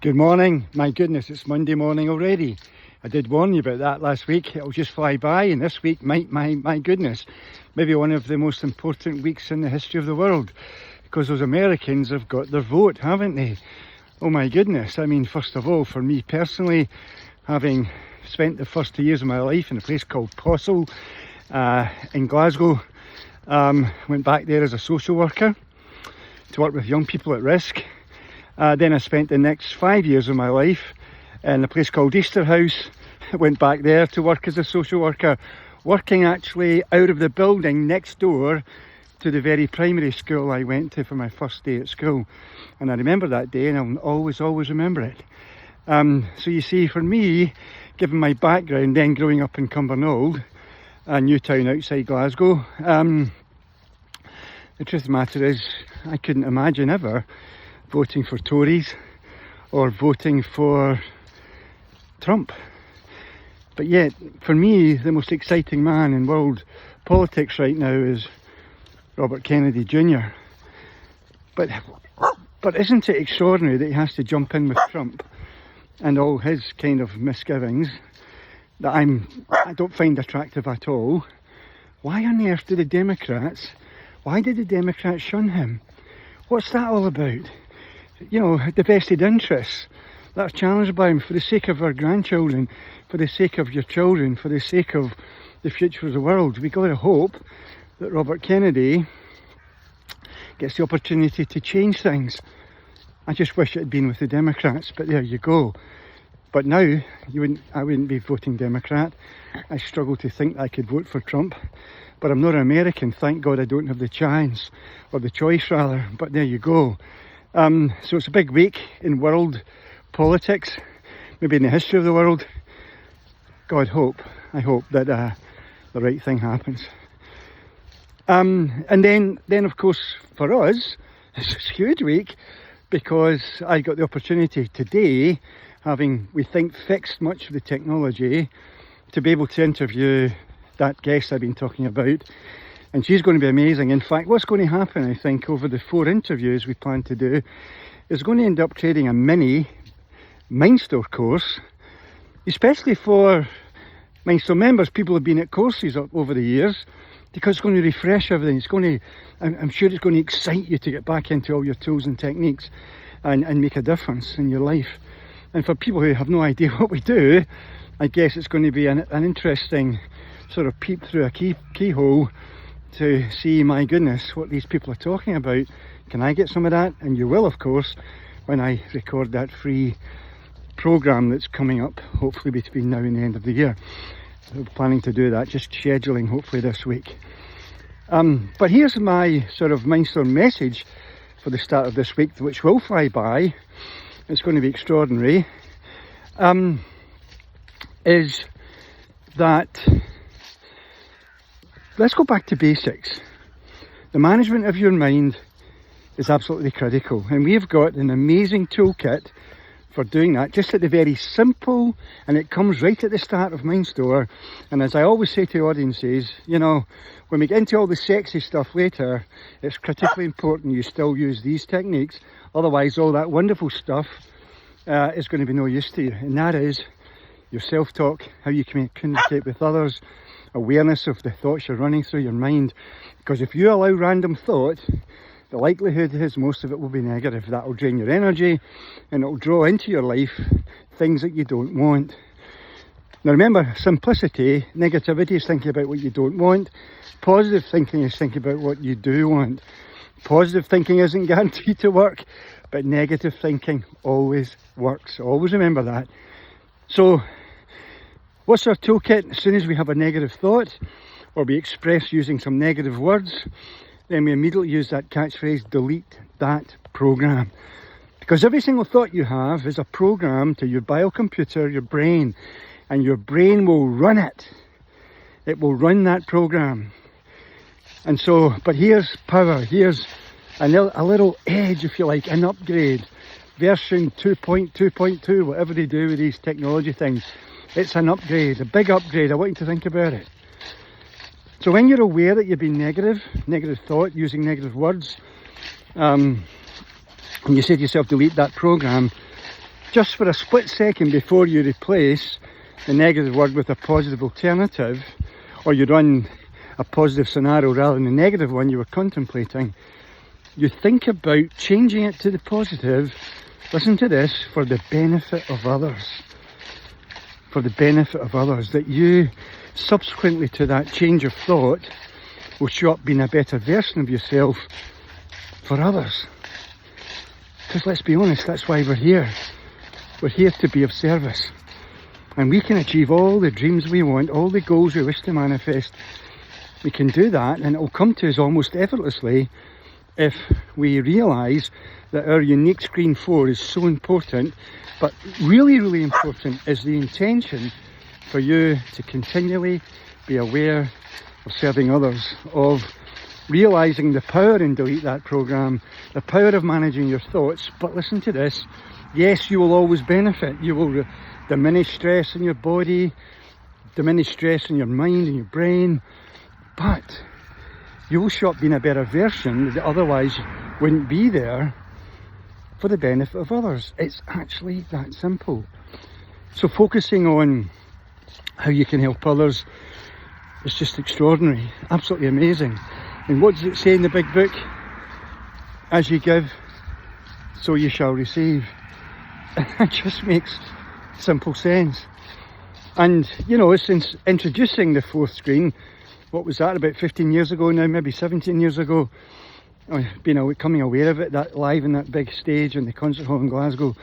Good morning. My goodness, it's Monday morning already. I did warn you about that last week. It'll just fly by, and this week, my goodness, maybe one of the most important weeks in the history of the world, because those Americans have got their vote, haven't they? Oh my goodness. I mean, first of all, for me personally, having spent the first 2 years of my life in a place called Possil in Glasgow, went back there as a social worker to work with young people at risk. Then I spent the next 5 years of my life in a place called Easterhouse. Went back there to work as a social worker, working actually out of the building next door to the very primary school I went to for my first day at school. And I remember that day, and I'll always remember it. So you see, for me, given my background then growing up in Cumbernauld, a new town outside Glasgow, the truth of the matter is I couldn't imagine ever voting for Tories or voting for Trump. But yet, for me, the most exciting man in world politics right now is Robert Kennedy Jr. But isn't it extraordinary that he has to jump in with Trump and all his kind of misgivings that I don't find attractive at all? Why on earth did the Democrats shun him? What's that all about? You know, the vested interests that are challenged by him for the sake of our grandchildren, for the sake of your children, for the sake of the future of the world. We've got to hope that Robert Kennedy gets the opportunity to change things. I just wish it had been with the Democrats, but there you go. But now, I wouldn't be voting Democrat. I struggle to think I could vote for Trump. But I'm not an American, thank God I don't have the chance, or the choice rather, but there you go. So it's a big week in world politics, maybe in the history of the world. I hope that the right thing happens. And then of course for us, it's a huge week because I got the opportunity today, having, we think, fixed much of the technology, to be able to interview that guest I've been talking about. And she's going to be amazing. In fact, what's going to happen, I think, over the 4 interviews we plan to do, is going to end up creating a mini MindStore course, especially for MindStore members. People have been at courses over the years, because it's going to refresh everything. I'm sure it's going to excite you to get back into all your tools and techniques and make a difference in your life. And for people who have no idea what we do, I guess it's going to be an interesting sort of peep through a keyhole to see, my goodness, what these people are talking about. Can I get some of that? And you will, of course, when I record that free program that's coming up, hopefully between now and the end of the year. We're planning to do that, just scheduling hopefully this week. But here's my sort of MindStore message for the start of this week, which will fly by. It's going to be extraordinary. Is that let's go back to basics. The management of your mind is absolutely critical, and we've got an amazing toolkit for doing that, just at the very simple, and it comes right at the start of MindStore. And as I always say to audiences, you know, when we get into all the sexy stuff later, it's critically important you still use these techniques, otherwise all that wonderful stuff is going to be no use to you. And that is your self-talk, how you communicate with others, awareness of the thoughts you're running through your mind. Because if you allow random thought, the likelihood is most of it will be negative. That will drain your energy, and it will draw into your life things that you don't want. Now remember, simplicity, negativity is thinking about what you don't want. Positive thinking is thinking about what you do want. Positive thinking isn't guaranteed to work, but negative thinking always works. Always remember that. So what's our toolkit? As soon as we have a negative thought, or we express using some negative words, then we immediately use that catchphrase, delete that program. Because every single thought you have is a program to your biocomputer, your brain, and your brain will run it. It will run that program. And so, but here's power, here's a little edge, if you like, an upgrade. Version 2.2.2, whatever they do with these technology things. It's an upgrade, a big upgrade. I want you to think about it. So when you're aware that you've been negative thought, using negative words, and you say to yourself, delete that program, just for a split second before you replace the negative word with a positive alternative, or you run a positive scenario rather than the negative one you were contemplating, you think about changing it to the positive, listen to this, for the benefit of others. For the benefit of others, that you subsequently to that change of thought will show up being a better version of yourself for others. Because let's be honest, that's why we're here. We're here to be of service. And we can achieve all the dreams we want, all the goals we wish to manifest. We can do that, and it will come to us almost effortlessly if we realise that our unique screen 4 is so important, but really, really important is the intention for you to continually be aware of serving others, of realising the power in Delete That program, the power of managing your thoughts. But listen to this, yes, you will always benefit. You will diminish stress in your body, diminish stress in your mind and your brain, but you will show up being a better version that otherwise wouldn't be there for the benefit of others. It's actually that simple. So focusing on how you can help others is just extraordinary, absolutely amazing. And what does it say in the big book? As you give, so you shall receive. It just makes simple sense. And you know, since introducing the 4th screen, what was that, about 15 years ago now, maybe 17 years ago, becoming aware of it, that live in that big stage in the concert hall in Glasgow.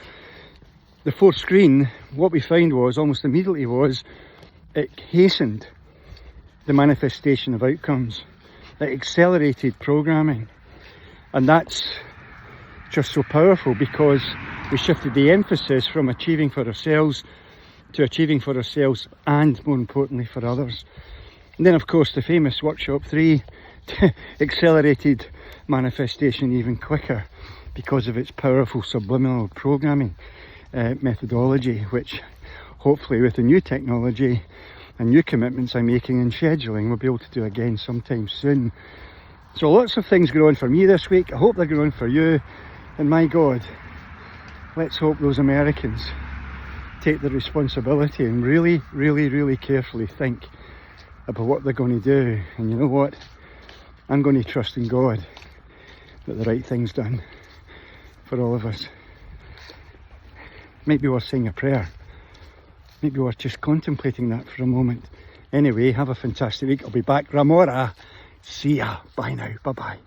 The 4th screen, what we found was, almost immediately was, it hastened the manifestation of outcomes. It accelerated programming. And that's just so powerful, because we shifted the emphasis from achieving for ourselves to achieving for ourselves and, more importantly, for others. And then, of course, the famous workshop 3 accelerated manifestation even quicker because of its powerful subliminal programming methodology, which hopefully with the new technology and new commitments I'm making in scheduling, we'll be able to do again sometime soon. So lots of things going on for me this week. I hope they're going on for you. And my God, let's hope those Americans take the responsibility and really, really, really carefully think about what they're going to do. And you know what? I'm going to trust in God that the right thing's done for all of us. Maybe we're saying a prayer. Maybe we're just contemplating that for a moment. Anyway, have a fantastic week. I'll be back. Ramora. See ya. Bye now. Bye-bye.